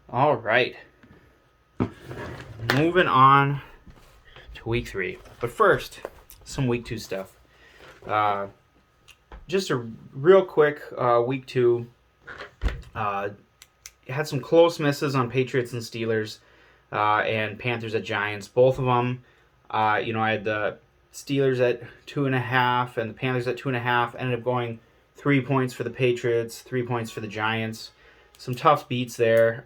All right. Moving on to week 3. But first, some week 2 stuff. Uh, just a real quick week 2. Uh, had some close misses on Patriots and Steelers and Panthers at Giants. Both of them, I had the Steelers at 2.5 and the Panthers at 2.5. Ended up going 3 points for the Patriots, 3 points for the Giants. Some tough beats there.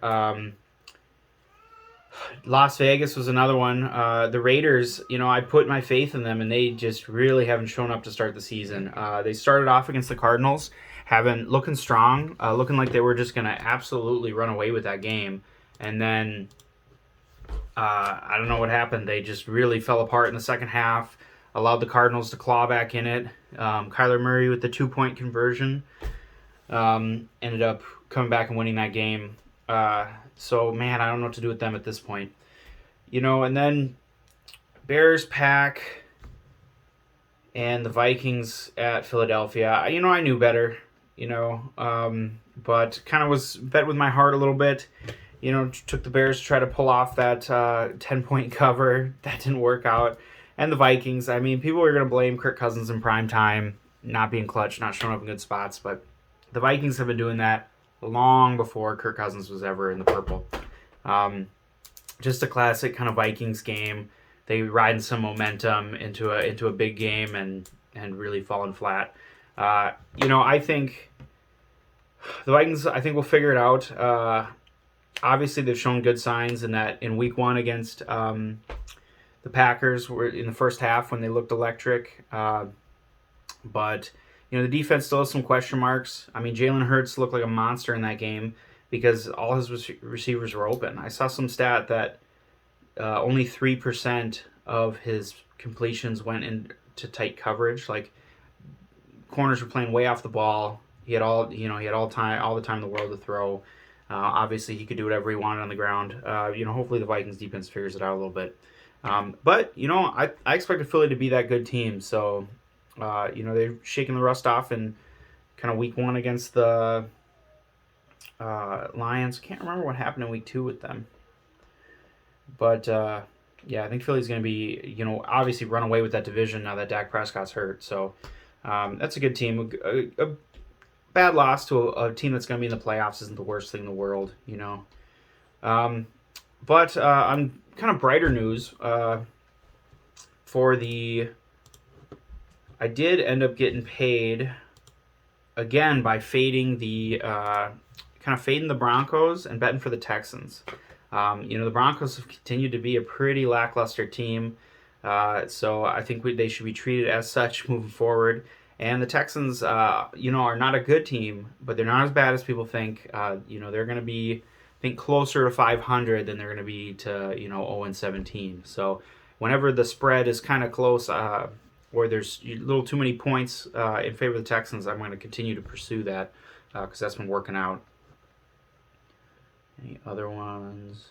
Las Vegas was another one. The Raiders, I put my faith in them, and they just really haven't shown up to start the season. They started off against the Cardinals, looking strong, looking like they were just going to absolutely run away with that game. And then I don't know what happened. They just really fell apart in the second half, allowed the Cardinals to claw back in it. Kyler Murray with the 2-point conversion ended up coming back and winning that game. So, man, I don't know what to do with them at this point. And then Bears, Pack, and the Vikings at Philadelphia. I knew better, but kind of was bet with my heart a little bit. Took the Bears to try to pull off that 10-point cover. That didn't work out. And the Vikings, people are going to blame Kirk Cousins in prime time, not being clutch, not showing up in good spots, but the Vikings have been doing that long before Kirk Cousins was ever in the purple. Just a classic kind of Vikings game. They ride some momentum into a big game and really falling flat. I think the Vikings, will figure it out. Obviously, they've shown good signs in week 1 against the Packers were in the first half when they looked electric. But the defense still has some question marks. Jalen Hurts looked like a monster in that game because all his receivers were open. I saw some stat that only 3% of his completions went into tight coverage. Like, corners were playing way off the ball. He had all the time in the world to throw. Obviously, he could do whatever he wanted on the ground. Hopefully the Vikings defense figures it out a little bit. But I expected Philly to be that good team. So, they're shaking the rust off in kind of week 1 against the Lions. Can't remember what happened in week 2 with them. But, I think Philly's going to be, obviously run away with that division now that Dak Prescott's hurt. So, that's a good team. A bad loss to a team that's going to be in the playoffs isn't the worst thing in the world, But on kind of brighter news, I did end up getting paid again by fading the Broncos and betting for the Texans. The Broncos have continued to be a pretty lackluster team, so I think they should be treated as such moving forward. And the Texans, are not a good team, but they're not as bad as people think. They're going to be, I think, closer to 500 than they're going to be to 0-17. So whenever the spread is kind of close, or there's a little too many points in favor of the Texans, I'm going to continue to pursue that because that's been working out. Any other ones?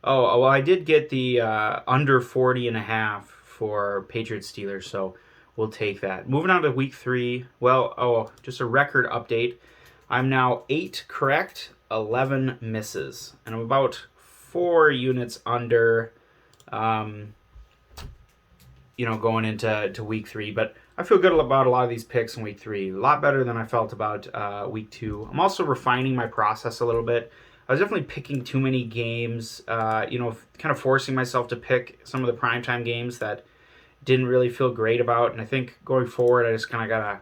Oh, well, I did get the under 40.5 for Patriots Steelers, so we'll take that. Moving on to week 3. Well, just a record update. I'm now 8 correct, 11 misses, and I'm about 4 units under, going into week 3. But I feel good about a lot of these picks in week 3. A lot better than I felt about week 2. I'm also refining my process a little bit. I was definitely picking too many games, kind of forcing myself to pick some of the primetime games that didn't really feel great about. And I think going forward, I just kind of got to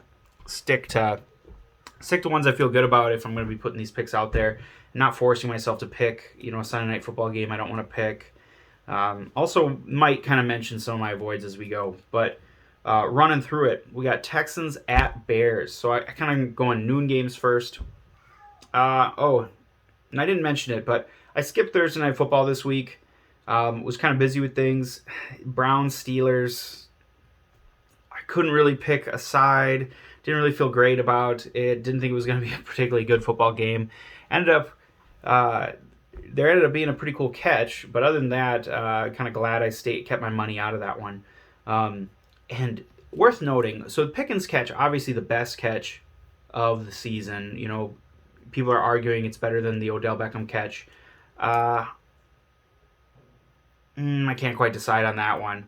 stick to ones I feel good about if I'm going to be putting these picks out there, and not forcing myself to pick, a Sunday night football game I don't want to pick. Also, might kind of mention some of my avoids as we go, but running through it, we got Texans at Bears. So I kind of going noon games first. And I didn't mention it, but I skipped Thursday night football this week. Was kind of busy with things. Browns, Steelers. I couldn't really pick a side. Didn't really feel great about it. Didn't think it was going to be a particularly good football game. There ended up being a pretty cool catch, but other than that, kind of glad I kept my money out of that one. And worth noting, so the Pickens catch, obviously the best catch of the season. people are arguing it's better than the Odell Beckham catch. I can't quite decide on that one.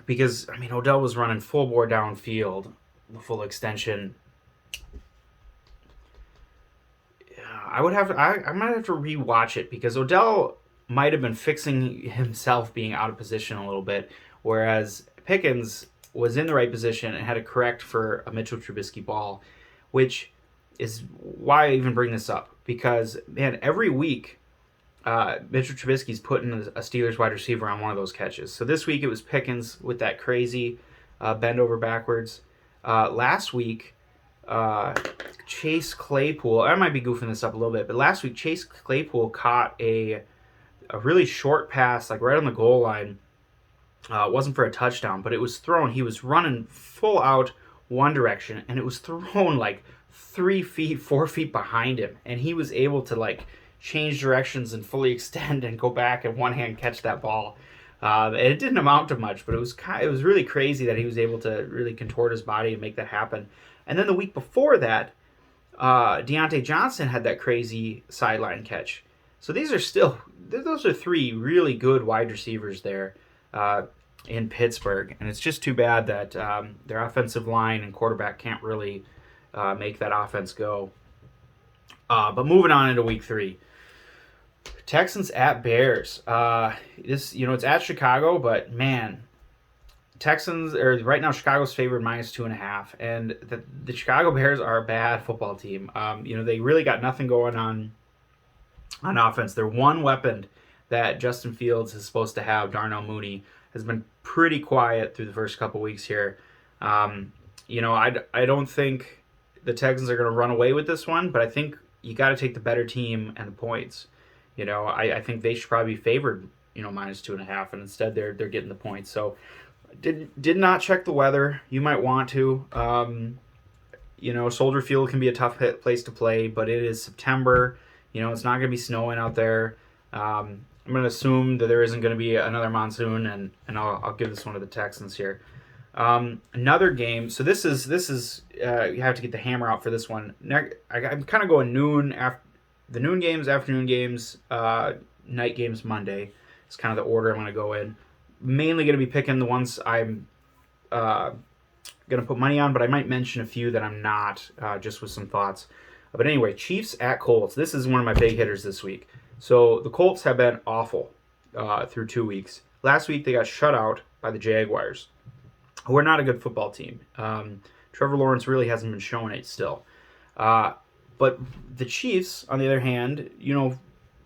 Because, I mean, Odell was running full bore downfield, the full extension. I might have to rewatch it because Odell might have been fixing himself being out of position a little bit, whereas Pickens was in the right position and had to correct for a Mitchell Trubisky ball, which is why I even bring this up. Because, man, every week, Mitchell Trubisky's putting a Steelers wide receiver on one of those catches. So this week it was Pickens with that crazy bend over backwards. Last week, Chase Claypool, I might be goofing this up a little bit, but last week Chase Claypool caught a really short pass, like right on the goal line. It wasn't for a touchdown, but it was thrown. He was running full out one direction, and it was thrown like 3 feet, 4 feet behind him, and he was able to like change directions and fully extend and go back and one hand catch that ball. And it didn't amount to much, but it was really crazy that he was able to really contort his body and make that happen. And then the week before that, Deontay Johnson had that crazy sideline catch. So those are 3 really good wide receivers there in Pittsburgh. And it's just too bad that their offensive line and quarterback can't really make that offense go. But moving on into week 3. Texans at Bears. It's at Chicago, but man, Texans right now Chicago's favored -2.5, and the Chicago Bears are a bad football team. They really got nothing going on offense. Their one weapon that Justin Fields is supposed to have, Darnell Mooney, has been pretty quiet through the first couple weeks here. I don't think the Texans are going to run away with this one, but I think you got to take the better team and the points. I think they should probably be favored, -2.5, and instead they're getting the points. So did not check the weather. You might want to. Soldier Field can be a tough place to play, but it is September. It's not going to be snowing out there. I'm going to assume that there isn't going to be another monsoon, and I'll give this one to the Texans here. Another game. So this is you have to get the hammer out for this one. I'm kind of going noon after. The noon games, afternoon games, night games Monday. It's kind of the order I'm going to go in. Mainly going to be picking the ones I'm going to put money on, but I might mention a few that I'm not, just with some thoughts. But anyway, Chiefs at Colts. This is one of my big hitters this week. So the Colts have been awful through 2 weeks. Last week they got shut out by the Jaguars, who are not a good football team. Trevor Lawrence really hasn't been showing it still. But the Chiefs, on the other hand,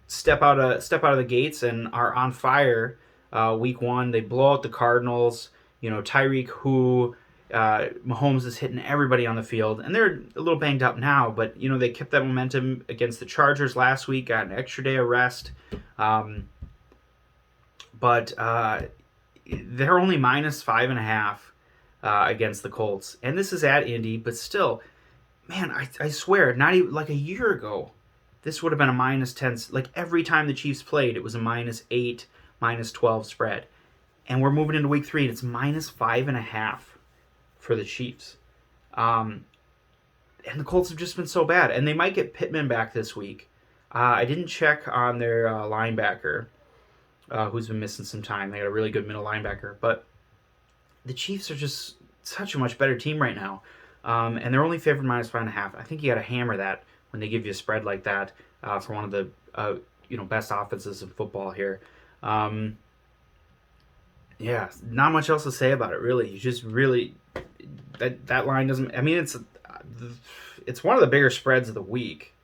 step out of the gates and are on fire. Week 1, they blow out the Cardinals. Tyreek, who Mahomes is hitting everybody on the field, and they're a little banged up now. But they kept that momentum against the Chargers last week. Got an extra day of rest. But they're only -5.5 against the Colts, and this is at Indy, but still. Man, I swear, not even like a year ago, this would have been a -10. Like every time the Chiefs played, it was a -8, -12 spread. And we're moving into week 3, and it's -5.5 for the Chiefs. And the Colts have just been so bad. And they might get Pittman back this week. I didn't check on their linebacker, who's been missing some time. They got a really good middle linebacker. But the Chiefs are just such a much better team right now. And they're only favored -5.5. I think you got to hammer that when they give you a spread like that for one of the best offenses in football here. Not much else to say about it really. You just really that line doesn't. I mean, it's one of the bigger spreads of the week,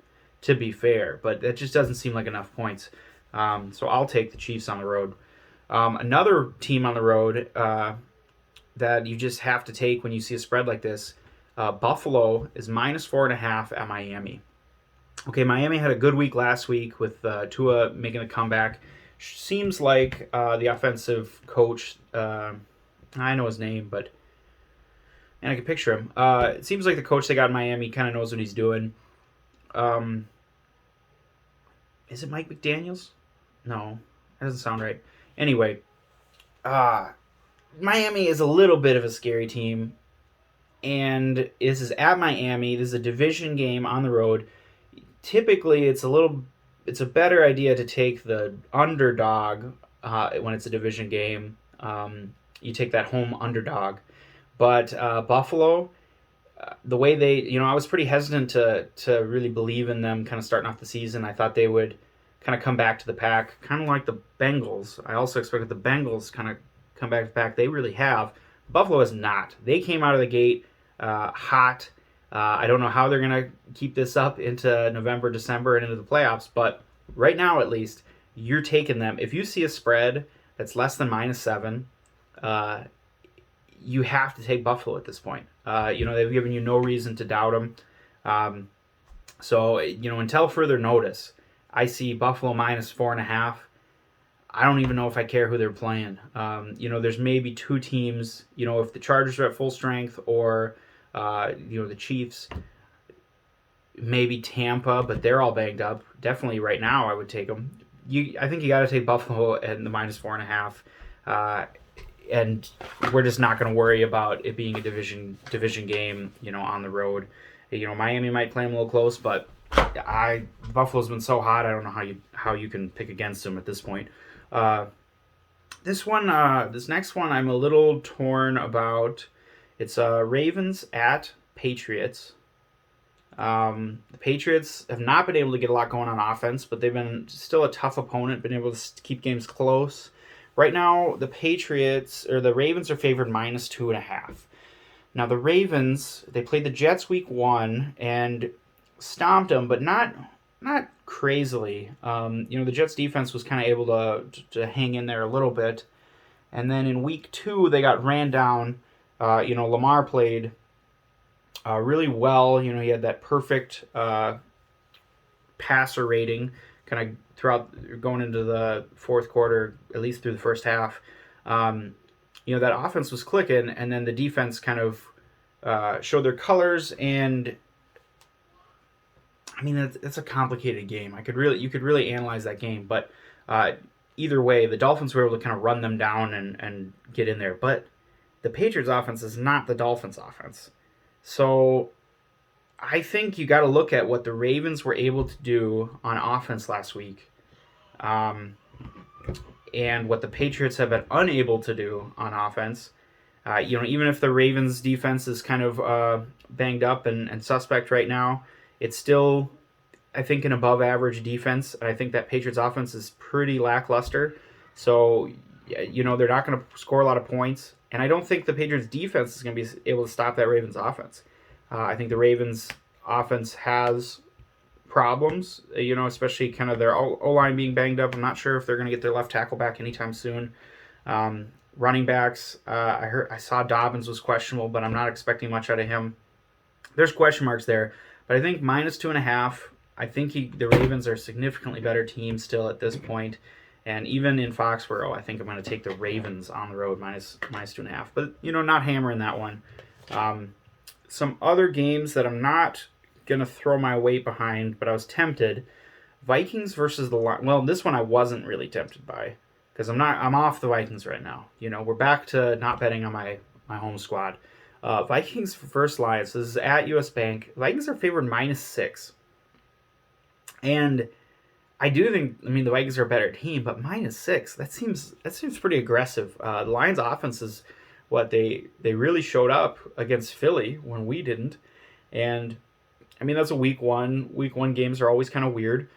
to be fair, but it just doesn't seem like enough points. So I'll take the Chiefs on the road. Another team on the road that you just have to take when you see a spread like this. Buffalo is -4.5 at Miami. Okay, Miami had a good week last week with Tua making a comeback. Seems like the offensive coach, I know his name, but I can picture him. It seems like the coach they got in Miami kind of knows what he's doing. Is it Mike McDaniels? No, that doesn't sound right. Anyway, Miami is a little bit of a scary team. and this is at Miami. This is a division game on the road. Typically, it's a better idea to take the underdog when it's a division game. You take that home underdog, but Buffalo, the way they, I was pretty hesitant to really believe in them kind of starting off the season. I thought they would kind of come back to the pack, kind of like the Bengals. I also expected the Bengals kind of come back to the pack. They really have. Buffalo is not. They came out of the gate hot. I don't know how they're going to keep this up into November, December, and into the playoffs, but right now at least, you're taking them. If you see a spread that's less than -7, you have to take Buffalo at this point. They've given you no reason to doubt them. So, until further notice, I see Buffalo -4.5. I don't even know if I care who they're playing. There's maybe two teams, if the Chargers are at full strength or, the Chiefs, maybe Tampa, but they're all banged up. Definitely right now I would take them. I think you got to take Buffalo and the -4.5. And we're just not going to worry about it being a division game, on the road. Miami might play them a little close, but Buffalo's been so hot. I don't know how you can pick against them at this point. This next one, I'm a little torn about. It's Ravens at Patriots. The Patriots have not been able to get a lot going on offense, but they've been still a tough opponent, been able to keep games close. Right now, the Ravens are favored -2.5. Now, the Ravens, they played the Jets week 1 and stomped them, but not crazily. The Jets defense was kind of able to hang in there a little bit. And then in week 2, they got ran down. Lamar played really well. He had that perfect passer rating kind of throughout going into the fourth quarter, at least through the first half. That offense was clicking, and then the defense kind of showed their colors. And I mean, it's a complicated game. You could really analyze that game, but either way, the Dolphins were able to kind of run them down and get in there. But the Patriots offense is not the Dolphins offense. So I think you got to look at what the Ravens were able to do on offense last week, and what the Patriots have been unable to do on offense. Even if the Ravens defense is kind of banged up and suspect right now, it's still, I think, an above average defense. I think that Patriots offense is pretty lackluster. So, they're not going to score a lot of points. And I don't think the Patriots defense is going to be able to stop that Ravens offense. I think the Ravens offense has problems, especially kind of their O-line being banged up. I'm not sure if they're going to get their left tackle back anytime soon. Running backs, I saw Dobbins was questionable, but I'm not expecting much out of him. There's question marks there, but I think -2.5. I think the Ravens are a significantly better team still at this point. And even in Foxborough, I think I'm going to take the Ravens on the road -2.5. But, not hammering that one. Some other games that I'm not going to throw my weight behind, but I was tempted. Vikings versus the Lions. Well, this one I wasn't really tempted by, because I'm off the Vikings right now. We're back to not betting on my home squad. Vikings versus Lions. This is at US Bank. Vikings are favored -6. And I do think, the Vikings are a better team, but -6, that seems pretty aggressive. The Lions' offense is they really showed up against Philly when we didn't, and that's a week one. Week 1 games are always kind of weird,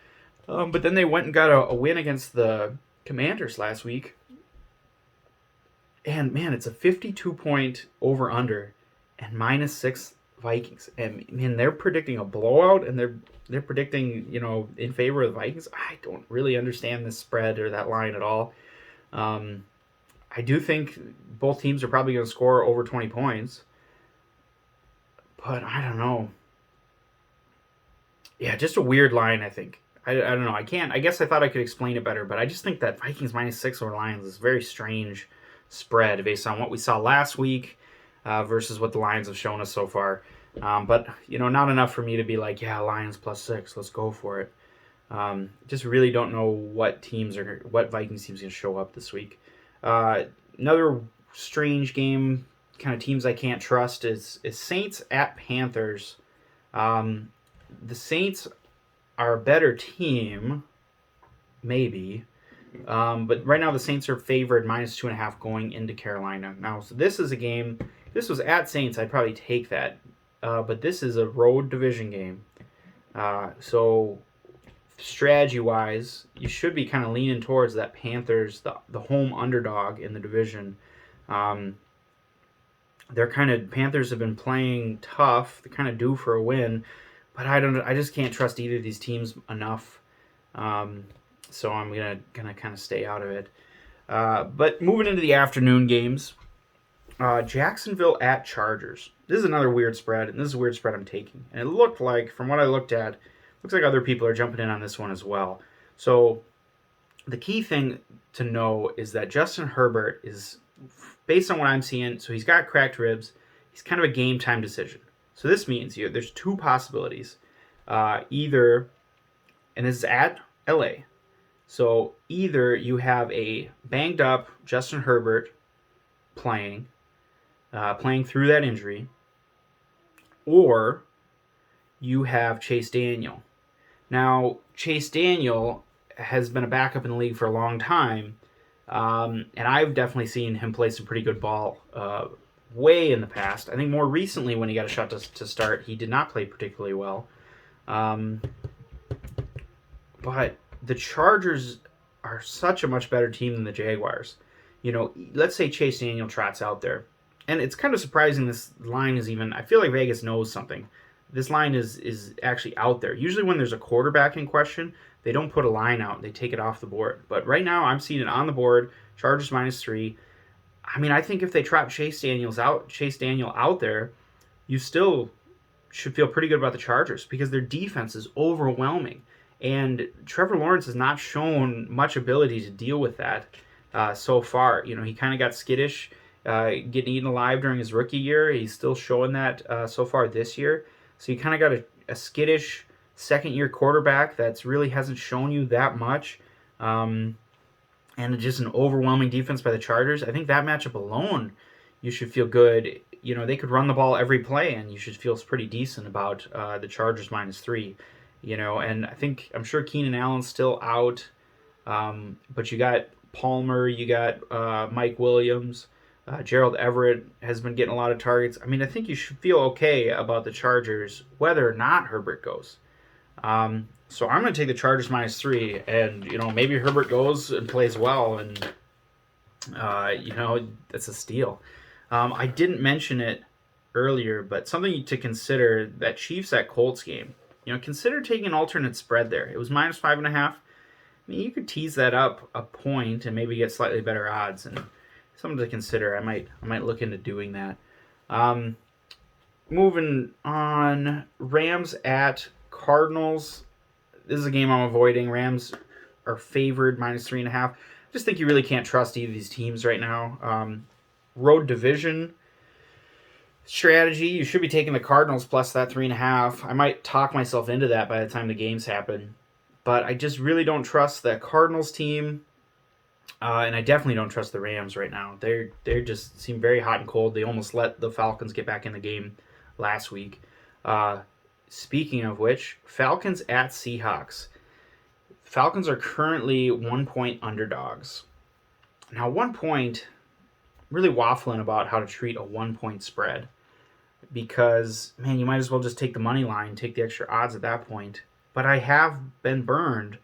but then they went and got a win against the Commanders last week, and man, it's a 52-point over under, and -6 Vikings, and they're predicting a blowout, and they're predicting, in favor of the Vikings. I don't really understand this spread or that line at all. I do think both teams are probably going to score over 20 points, but I don't know. Yeah, just a weird line, I think. I don't know. I guess I thought I could explain it better, but I just think that Vikings -6 over Lions is a very strange spread based on what we saw last week versus what the Lions have shown us so far. But, not enough for me to be like, yeah, Lions +6, let's go for it. Just really don't know what Vikings teams going to show up this week. Another strange game kind of teams I can't trust is Saints at Panthers. The Saints are a better team, maybe. But right now the Saints are favored -2.5 going into Carolina. Now, so this is a game. If this was at Saints, I'd probably take that. But this is a road division game. So strategy-wise, you should be kind of leaning towards that Panthers, the home underdog in the division. Panthers have been playing tough. They're kind of due for a win, but I just can't trust either of these teams enough. So I'm gonna kind of stay out of it. But moving into the afternoon games, Jacksonville at Chargers. This is another weird spread, and this is a weird spread I'm taking. And it looked like, from what I looked at, looks like other people are jumping in on this one as well. So the key thing to know is that Justin Herbert is, based on what I'm seeing, so he's got cracked ribs. He's kind of a game time decision. So this means there's two possibilities. Either, and this is at LA, so either you have a banged up Justin Herbert playing through that injury, or you have Chase Daniel. Now, Chase Daniel has been a backup in the league for a long time, and I've definitely seen him play some pretty good ball way in the past. I think more recently when he got a shot to start, he did not play particularly well. But the Chargers are such a much better team than the Jaguars. Let's say Chase Daniel trots out there. And it's kind of surprising this line is even, I feel like Vegas knows something. This line is actually out there. Usually when there's a quarterback in question, they don't put a line out. They take it off the board. But right now I'm seeing it on the board, Chargers -3. I mean, I think if they trot Chase Daniel out there, you still should feel pretty good about the Chargers because their defense is overwhelming. And Trevor Lawrence has not shown much ability to deal with that so far. He kind of got skittish, getting eaten alive during his rookie year. He's still showing that so far this year. So you kind of got a skittish second-year quarterback that's really hasn't shown you that much. And just an overwhelming defense by the Chargers. I think that matchup alone, you should feel good. They could run the ball every play, and you should feel pretty decent about the Chargers -3. And I'm sure Keenan Allen's still out, but you got Palmer, you got Mike Williams, Gerald Everett has been getting a lot of targets. I mean, I think you should feel okay about the Chargers, whether or not Herbert goes. So I'm going to take the Chargers -3, and maybe Herbert goes and plays well, and that's a steal. I didn't mention it earlier, but something to consider, that Chiefs at Colts game. Consider taking an alternate spread there. It was -5.5. I mean, you could tease that up a point and maybe get slightly better odds, and something to consider. I might look into doing that. Moving on, Rams at Cardinals. This is a game I'm avoiding. Rams are favored -3.5. I just think you really can't trust either of these teams right now. Road division strategy, you should be taking the Cardinals plus that 3.5. I might talk myself into that by the time the games happen, but I just really don't trust the Cardinals team, and I definitely don't trust the Rams right now. They just seem very hot and cold. They almost let the Falcons get back in the game last week. Speaking of which, Falcons at Seahawks. Falcons are currently 1-point underdogs. Now, 1 point, really waffling about how to treat a 1-point spread, because, man, you might as well just take the money line, take the extra odds at that point. But I have been burned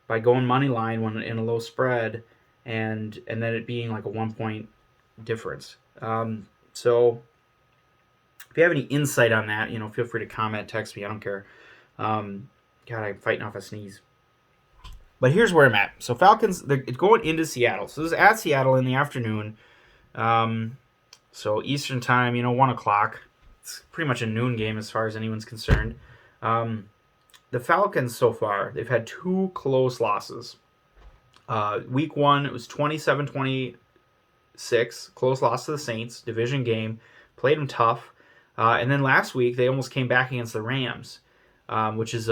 by going money line when in a low spread, and then it being like a 1-point difference. So if you have any insight on that, feel free to comment, text me. I don't care. God, I'm fighting off a sneeze. But here's where I'm at. So Falcons, they're going into Seattle. So this is at Seattle in the afternoon. So Eastern time, 1 o'clock. It's pretty much a noon game as far as anyone's concerned. The Falcons so far, they've had 2 close losses. Week 1, it was 27-26, close loss to the Saints, division game, played them tough. And then last week, they almost came back against the Rams, which is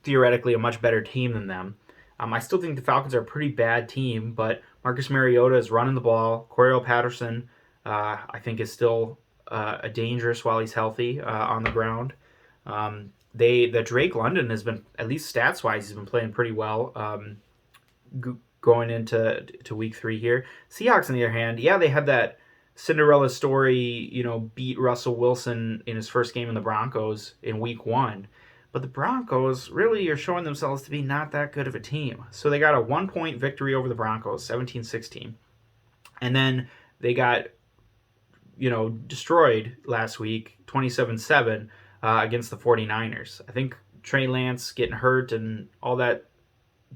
theoretically a much better team than them. I still think the Falcons are a pretty bad team, but Marcus Mariota is running the ball. Cordell Patterson I think is still a dangerous while he's healthy on the ground. The Drake London has been, at least stats wise, he's been playing pretty well. Going into week 3 here. Seahawks, on the other hand, yeah, they had that Cinderella story, beat Russell Wilson in his first game in the Broncos in week 1. But the Broncos really are showing themselves to be not that good of a team. So they got a 1-point victory over the Broncos, 17-16. And then they got, destroyed last week, 27-7 against the 49ers. I think Trey Lance getting hurt and all that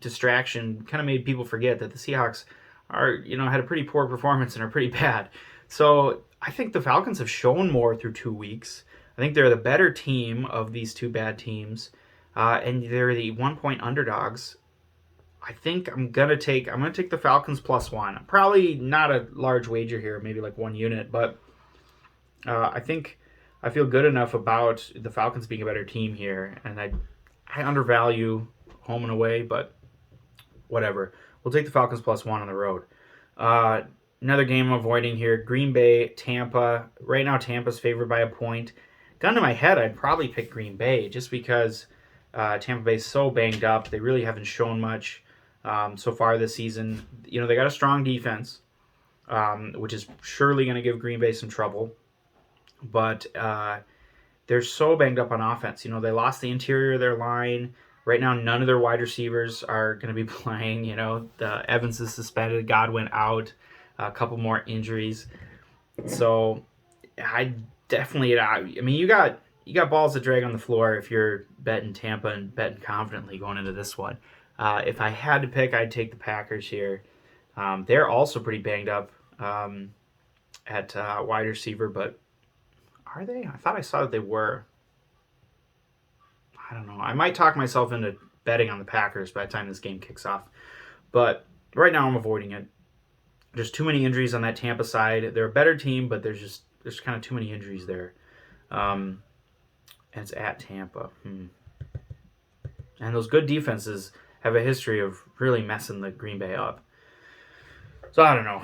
distraction kind of made people forget that the Seahawks had a pretty poor performance and are pretty bad. So I think the Falcons have shown more through 2 weeks. I think they're the better team of these two bad teams, and they're the 1-point underdogs. I think I'm gonna take the Falcons +1. Probably not a large wager here, maybe like 1 unit, but I think I feel good enough about the Falcons being a better team here, and I undervalue home and away, but whatever. We'll take the Falcons +1 on the road. Another game I'm avoiding here, Green Bay, Tampa. Right now, Tampa's favored by a point. Gun to my head, I'd probably pick Green Bay just because Tampa Bay's so banged up. They really haven't shown much so far this season. They got a strong defense, which is surely going to give Green Bay some trouble. But they're so banged up on offense. They lost the interior of their line. Right now, none of their wide receivers are going to be playing. The Evans is suspended. Godwin out. A couple more injuries. So I definitely, you got balls to drag on the floor if you're betting Tampa and betting confidently going into this one. If I had to pick, I'd take the Packers here. They're also pretty banged up at wide receiver, but are they? I thought I saw that they were. I don't know. I might talk myself into betting on the Packers by the time this game kicks off. But right now I'm avoiding it. There's too many injuries on that Tampa side. They're a better team, but there's kind of too many injuries there. And it's at Tampa. And those good defenses have a history of really messing the Green Bay up. So I don't know.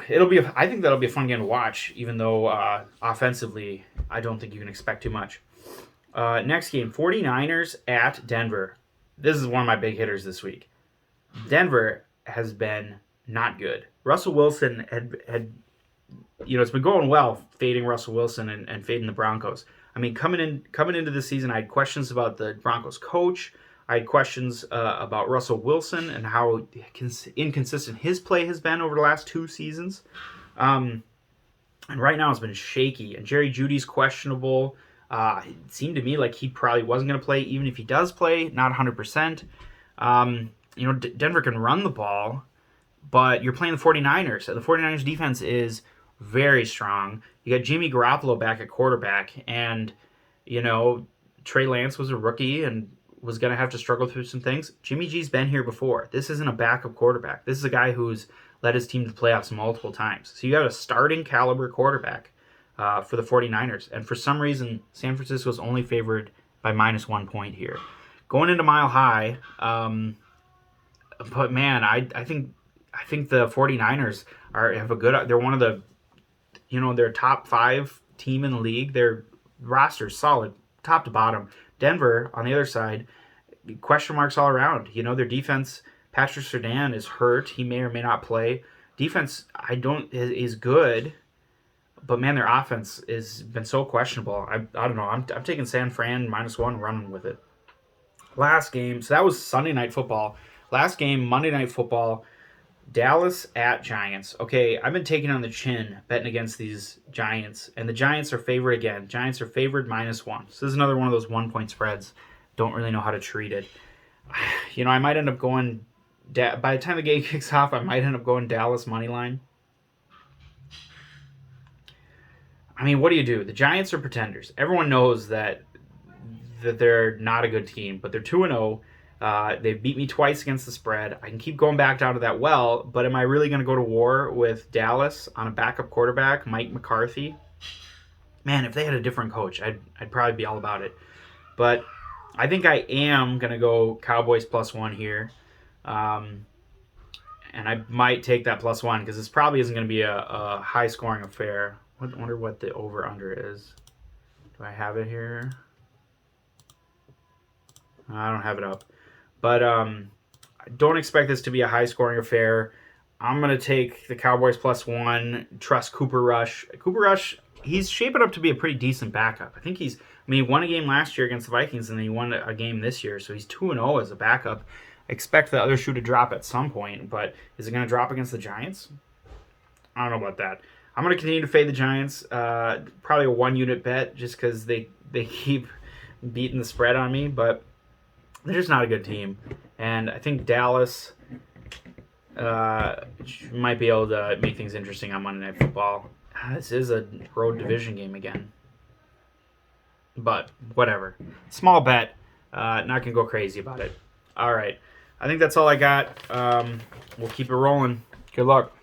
I think that'll be a fun game to watch, even though offensively, I don't think you can expect too much. Next game, 49ers at Denver. This is one of my big hitters this week. Denver has been not good. Russell Wilson had it's been going well, fading Russell Wilson and fading the Broncos. Coming into the season, I had questions about the Broncos coach. I had questions about Russell Wilson and how inconsistent his play has been over the last 2 seasons. And right now it's been shaky. And Jerry Jeudy's questionable. It seemed to me like he probably wasn't going to play, even if he does play, not 100%. Denver can run the ball, but you're playing the 49ers. And the 49ers defense is very strong. You got Jimmy Garoppolo back at quarterback, and, Trey Lance was a rookie and was going to have to struggle through some things. Jimmy G's been here before. This isn't a backup quarterback. This is a guy who's led his team to the playoffs multiple times. So you got a starting caliber quarterback for the 49ers. And for some reason, San Francisco's only favored by -1 point here. Going into Mile High, but man, I think the 49ers they're one of the, they're top 5 team in the league. Their roster's solid, top to bottom. Denver, on the other side, question marks all around. Their defense, Patrick Surtain is hurt. He may or may not play. Defense, is good, but man, their offense has been so questionable. I don't know. I'm taking San Fran -1, running with it. Last game, so that was Sunday Night Football. Last game, Monday Night Football, Dallas at Giants. Okay, I've been taking on the chin betting against these Giants, and the Giants are favored again. Giants are favored -1. So this is another one of those 1-point spreads. Don't really know how to treat it. I might end up going, by the time the game kicks off, I might end up going Dallas money line. What do you do? The Giants are pretenders. Everyone knows that they're not a good team, but they're 2-0. They've beat me twice against the spread. I can keep going back down to that well, but am I really going to go to war with Dallas on a backup quarterback, Mike McCarthy? Man, if they had a different coach, I'd probably be all about it. But I think I am going to go Cowboys +1 here. And I might take that +1 because this probably isn't going to be a high-scoring affair. wonder what the over-under is. Do I have it here? I don't have it up. But I don't expect this to be a high-scoring affair. I'm going to take the Cowboys +1, trust Cooper Rush. Cooper Rush, he's shaping up to be a pretty decent backup. I think he won a game last year against the Vikings, and then he won a game this year, so he's 2-0 as a backup. I expect the other shoe to drop at some point, but is it going to drop against the Giants? I don't know about that. I'm going to continue to fade the Giants. Probably a 1-unit bet just because they keep beating the spread on me, but they're just not a good team. And I think Dallas might be able to make things interesting on Monday Night Football. This is a road division game again. But whatever. Small bet. Not going to go crazy about it. All right. I think that's all I got. We'll keep it rolling. Good luck.